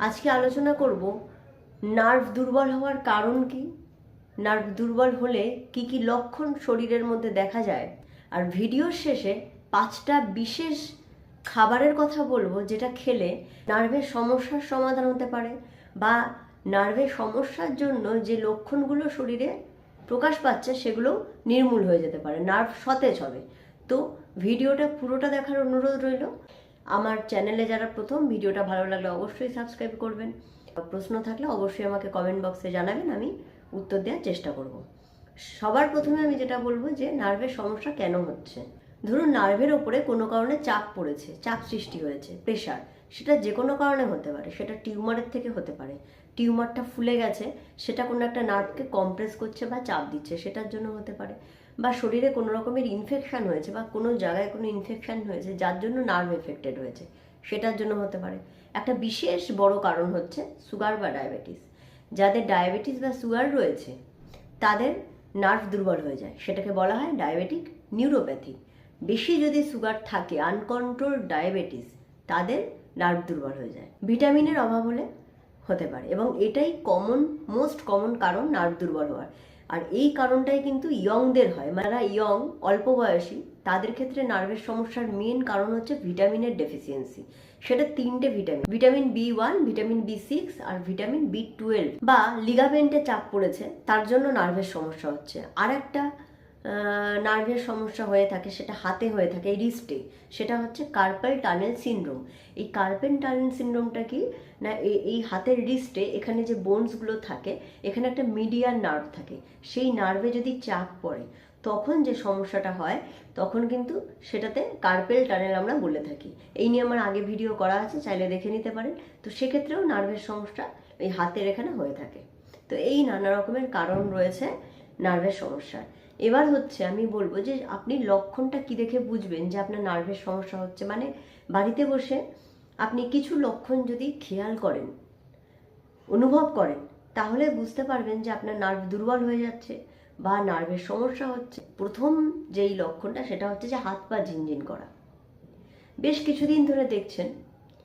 আজকে আলোচনা করব নার্ভ দুর্বল হওয়ার কারণ কি, নার্ভ দুর্বল হলে কি কি লক্ষণ শরীরের মধ্যে দেখা যায়, আর ভিডিওর শেষে 5টা বিশেষ খাবারের কথা বলবো যেটা খেলে নার্ভের সমস্যার সমাধান হতে পারে বা নার্ভের সমস্যার জন্য যে লক্ষণগুলো শরীরে প্রকাশ পাচ্ছে সেগুলো নির্মূল হয়ে যেতে পারে, নার্ভ সতেজ হবে। তো ভিডিওটা পুরোটা দেখার অনুরোধ রইল। আমার চ্যানেলে যারা প্রথম, ভিডিওটা ভালো লাগলে অবশ্যই সাবস্ক্রাইব করবেন। প্রশ্ন থাকলে অবশ্যই আমাকে কমেন্ট বক্সে জানাবেন, আমি উত্তর দেওয়ার চেষ্টা করব। সবার প্রথমে আমি যেটা বলবো যে নার্ভের সমস্যা কেন হচ্ছে। ধরুন নার্ভের ওপরে কোনো কারণে চাপ পড়েছে, চাপ সৃষ্টি হয়েছে, প্রেশার, সেটা যে কোনো কারণে হতে পারে। সেটা টিউমারের থেকে হতে পারে, টিউমারটা ফুলে গেছে, সেটা কোনো একটা নার্ভকে কম্প্রেস করছে বা চাপ দিচ্ছে, সেটার জন্য হতে পারে। বা শরীরে কোনো রকমের ইনফেকশন হয়েছে বা কোনো জায়গায় কোনো ইনফেকশন হয়েছে যার জন্য নার্ভ এফেক্টেড হয়েছে, সেটার জন্য হতে পারে। একটা বিশেষ বড় কারণ হচ্ছে সুগার বা ডায়াবেটিস। যাদের ডায়াবেটিস বা সুগার রয়েছে তাদের নার্ভ দুর্বল হয়ে যায়, সেটাকে বলা হয় ডায়াবেটিক নিউরোপ্যাথি। বেশি যদি সুগার থাকে, আনকন্ট্রোল ডায়াবেটিস, তাদের নার্ভ দুর্বল হয়ে যায়। ভিটামিনের অভাব হলে হতে পারে, এবং এটাই মোস্ট কমন কারণ নার্ভ দুর্বল হওয়ার। আর এই কারণটাই কিন্তু ইয়ংদের হয়, মানে ইয়ং, অল্প বয়সী, তাদের ক্ষেত্রে নার্ভের সমস্যার মেন কারণ হচ্ছে ভিটামিনের ডেফিসিয়েন্সি। সেটা 3টে vitamin, vitamin B1, vitamin B6 আর ভিটামিন B12 বা লিগামেন্টে চাপ পড়েছে, তার জন্য নার্ভের সমস্যা হচ্ছে। আর একটা নার্ভের সমস্যা হয়ে থাকে, সেটা হাতে হয়ে থাকে, এই রিস্টে, সেটা হচ্ছে কার্পাল টানেল সিনড্রোম। এই কার্পেল টানেল সিনড্রোমটা কি না, এই হাতের রিস্টে এখানে যে বোনসগুলো থাকে, এখানে একটা মিডিয়ান নার্ভ থাকে, সেই নার্ভে যদি চাপ পড়ে তখন যে সমস্যাটা হয়, তখন কিন্তু সেটাতে কার্পেল টানেল আমরা বলে থাকি। এই নিয়ে আমার আগে ভিডিও করা আছে, চাইলে দেখে নিতে পারেন। তো সেক্ষেত্রেও নার্ভের সমস্যা এই হাতের এখানে হয়ে থাকে। তো এই নানা রকমের কারণ রয়েছে নার্ভের সমস্যার। এবার হচ্ছে আমি বলবো যে আপনি লক্ষণটা কি দেখে বুঝবেন যে আপনার নার্ভের সমস্যা হচ্ছে। মানে বাড়িতে বসে আপনি কিছু লক্ষণ যদি খেয়াল করেন, অনুভব করেন, তাহলে বুঝতে পারবেন যে আপনার নার্ভ দুর্বল হয়ে যাচ্ছে বা নার্ভের সমস্যা হচ্ছে। প্রথম যেই লক্ষণটা সেটা হচ্ছে যে হাত পা ঝিনঝিন করা। বেশ কিছুদিন ধরে দেখছেন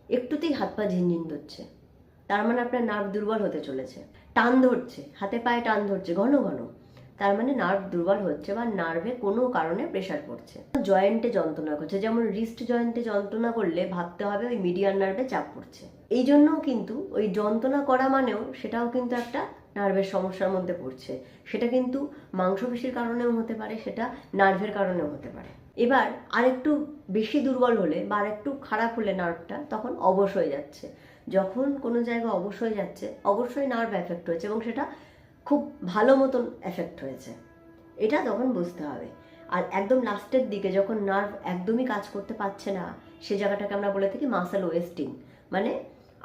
একটুতেই হাত পা ঝিনঝিন ধরছে, তার মানে আপনার নার্ভ দুর্বল হতে চলেছে। টান ধরছে, হাতে পায়ে টান ধরছে ঘন ঘন, তার মানে নার্ভ দুর্বল হচ্ছে বা নার্ভে কোনো কারণে প্রেশার পড়ছে। জয়েন্টে যন্ত্রণা করছে, যেমন রিস্ট জয়েন্টে যন্ত্রণা করলে ভাবতে হবে ওই মিডিয়ান নার্ভে চাপ পড়ছে। এই জন্যও কিন্তু ওই যন্ত্রণা করা মানেও সেটাও কিন্তু একটা নার্ভের সমস্যার মধ্যে পড়ছে। সেটা কিন্তু মাংসপেশির কারণেও হতে পারে, সেটা নার্ভের কারণেও হতে পারে। এবার আরেকটু বেশি দুর্বল হলে বা আরেকটু খারাপ হলে নার্ভটা, তখন অবশ হয়ে যাচ্ছে। যখন কোনো জায়গা অবশ হয়ে যাচ্ছে, অবশ্যই নার্ভ এফেক্ট হয়েছে এবং সেটা খুব ভালো মতন এফেক্ট হয়েছে, এটা তখন বুঝতে হবে। আর একদম লাস্টের দিকে যখন নার্ভ একদমই কাজ করতে পারছে না, সে জায়গাটাকে আমরা বলে থাকি মাসেল ওয়েস্টিং, মানে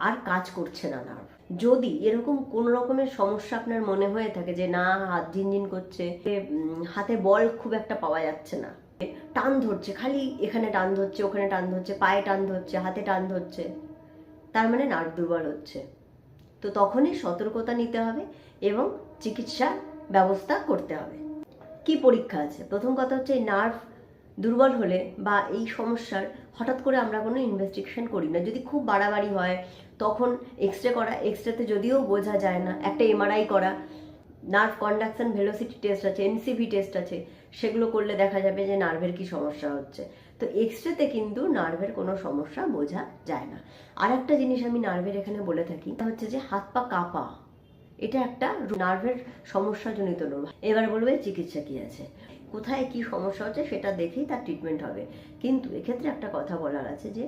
আর কাজ করছে না নার্ভ। যদি এরকম কোনো রকমের সমস্যা আপনার মনে হয়ে থাকে যে না হাত ঝিনঝিন করছে, হাতে বল খুব একটা পাওয়া যাচ্ছে না, টান ধরছে, খালি এখানে টান ধরছে, ওখানে টান ধরছে, পায়ে টান ধরছে, হাতে টান ধরছে, তার মানে নার্ভ দুর্বল হচ্ছে। তো তখনই সতর্কতা নিতে হবে এবং চিকিৎসার ব্যবস্থা করতে হবে। কি পরীক্ষা আছে? প্রথম কথা হচ্ছে এই নার্ভ দুর্বল হলে বা এই সমস্যার হঠাৎ করে আমরা কোনো ইনভেস্টিগেশন করি না। যদি খুব বাড়াবাড়ি হয় তখন এক্স রে করা, এক্সরেতে যদিও বোঝা যায় না, একটা MRI করা, নার্ভ কন্ডাকশন ভেলোসিটি টেস্ট আছে, NCV টেস্ট আছে, সেগুলো করলে দেখা যাবে যে নার্ভের কি সমস্যা হচ্ছে। তো এক্সরেতে কিন্তু নার্ভের কোনো সমস্যা বোঝা যায় না। আর একটা জিনিস আমি নার্ভের এখানে বলে থাকি, তা হচ্ছে যে হাত পা কাঁপা, এটা একটা নার্ভের সমস্যাজনিত রোগ। এবার বলবে চিকিৎসা কি আছে, কোথায় কি সমস্যা হচ্ছে সেটা দেখেই তার ট্রিটমেন্ট হবে। কিন্তু এক্ষেত্রে একটা কথা বলার আছে যে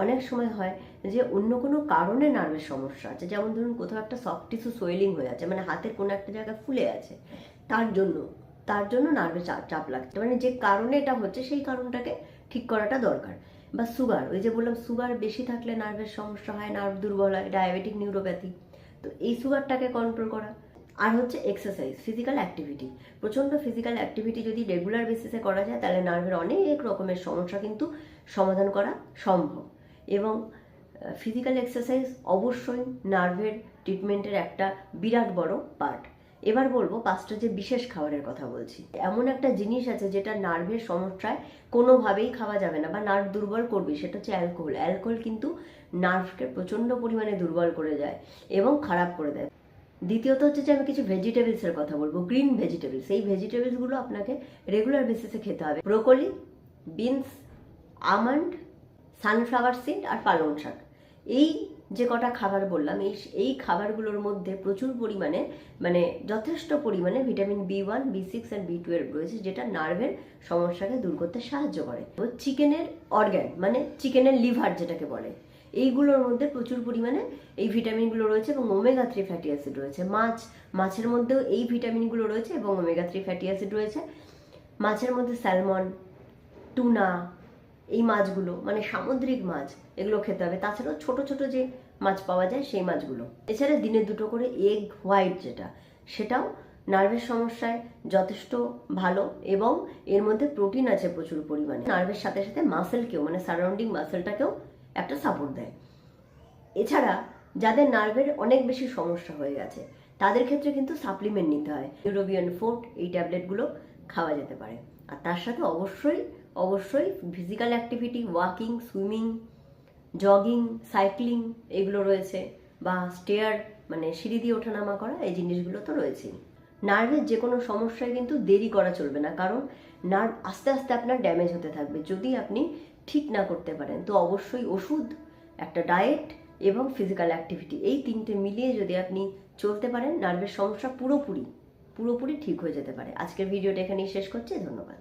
অনেক সময় হয় যে অন্য কোনো কারণে নার্ভের সমস্যা আছে, যেমন ধরুন কোথাও একটা সফট টিস্যু সোয়েলিং হয়ে আছে, মানে হাতের কোনো একটা জায়গায় ফুলে আছে, তার জন্য নার্ভে চাপ লাগছে, মানে যে কারণে এটা হচ্ছে সেই কারণটাকে ঠিক করাটা দরকার। বা সুগার, ওই যে বললাম সুগার বেশি থাকলে নার্ভের সমস্যা হয়, নার্ভ দুর্বল হয়, ডায়াবেটিক নিউরোপ্যাথি। তো এই সুগারটাকে কন্ট্রোল করা। আর হচ্ছে এক্সারসাইজ, ফিজিক্যাল অ্যাক্টিভিটি। প্রচণ্ড ফিজিক্যাল অ্যাক্টিভিটি যদি রেগুলার বেসিসে করা যায়, তাহলে নার্ভের অনেক রকমের সমস্যা কিন্তু সমাধান করা সম্ভব। এবং ফিজিক্যাল এক্সারসাইজ অবশ্যই নার্ভের ট্রিটমেন্টের একটা বিরাট বড় পার্ট। এবার বলবো 5টা যে বিশেষ খাবারের কথা বলছি। এমন একটা জিনিস আছে যেটা নার্ভের সমস্যায় কোনোভাবেই খাওয়া যাবে না বা নার্ভ দুর্বল করবে, সেটা হচ্ছে অ্যালকোহল। অ্যালকোহল কিন্তু নার্ভকে প্রচণ্ড পরিমাণে দুর্বল করে যায় এবং খারাপ করে দেয়। দ্বিতীয়ত হচ্ছে যে আমি কিছু ভেজিটেবলসের কথা বলবো, গ্রিন ভেজিটেবলস। এই ভেজিটেবলসগুলো আপনাকে রেগুলার বেসিসে খেতে হবে। Broccoli, beans, almond, sunflower seed আর পালং শাক। এই যে কটা খাবার বললাম, এই খাবারগুলোর মধ্যে প্রচুর পরিমাণে মানে যথেষ্ট পরিমাণে ভিটামিন B1, B6 আর B12 রয়েছে, যেটা নার্ভের সমস্যাকে দূর করতে সাহায্য করে। চিকেনের অর্গ্যান মানে চিকেনের লিভার যেটাকে বলে, এইগুলোর মধ্যে প্রচুর পরিমাণে এই ভিটামিনগুলো রয়েছে এবং ওমেগা 3 ফ্যাটি অ্যাসিড রয়েছে। মাছের মধ্যেও এই ভিটামিনগুলো রয়েছে এবং ওমেগা 3 ফ্যাটি অ্যাসিড রয়েছে। মাছের মধ্যে স্যালমন, টুনা, এই মাছগুলো মানে সামুদ্রিক মাছ, এগুলো খেতে হবে। তাছাড়াও ছোট ছোট যে মাছ পাওয়া যায় সেই মাছগুলো। এছাড়া দিনে 2টো করে এগ হোয়াইট সেটাও নার্ভের সমস্যায় যথেষ্ট ভালো এবং এর মধ্যে প্রোটিন আছে প্রচুর পরিমাণে। নার্ভের সাথে সাথে মাসেলকেও মানে সারাউন্ডিং মাসেলটাকেও একটা সাপোর্ট দেয়। এছাড়া যাদের নার্ভের অনেক বেশি সমস্যা হয়ে গেছে তাদের ক্ষেত্রে কিন্তু সাপ্লিমেন্ট নিতে হয়। নিউরোবিয়ন ফোর্ট এই ট্যাবলেটগুলো খাওয়া যেতে পারে। আর তার সাথে অবশ্যই physical activity, walking, swimming, jogging, cycling এগুলো রয়েছে, বা স্টেয়ার মানে সিঁড়ি দিয়ে ওঠানামা করা, এই জিনিসগুলো তো রয়েছেই। নার্ভের যে কোনো সমস্যায় কিন্তু দেরি করা চলবে না, কারণ নার্ভ আস্তে আস্তে আপনার ড্যামেজ হতে থাকবে। যদি আপনি ঠিক না করতে পারেন তো অবশ্যই ওষুধ, একটা ডায়েট এবং ফিজিক্যাল অ্যাক্টিভিটি, এই 3টে মিলিয়ে যদি আপনি চলতে পারেন নার্ভের সমস্যা পুরোপুরি ঠিক হয়ে যেতে পারে। আজকের ভিডিওটা এখানেই শেষ করছি। ধন্যবাদ।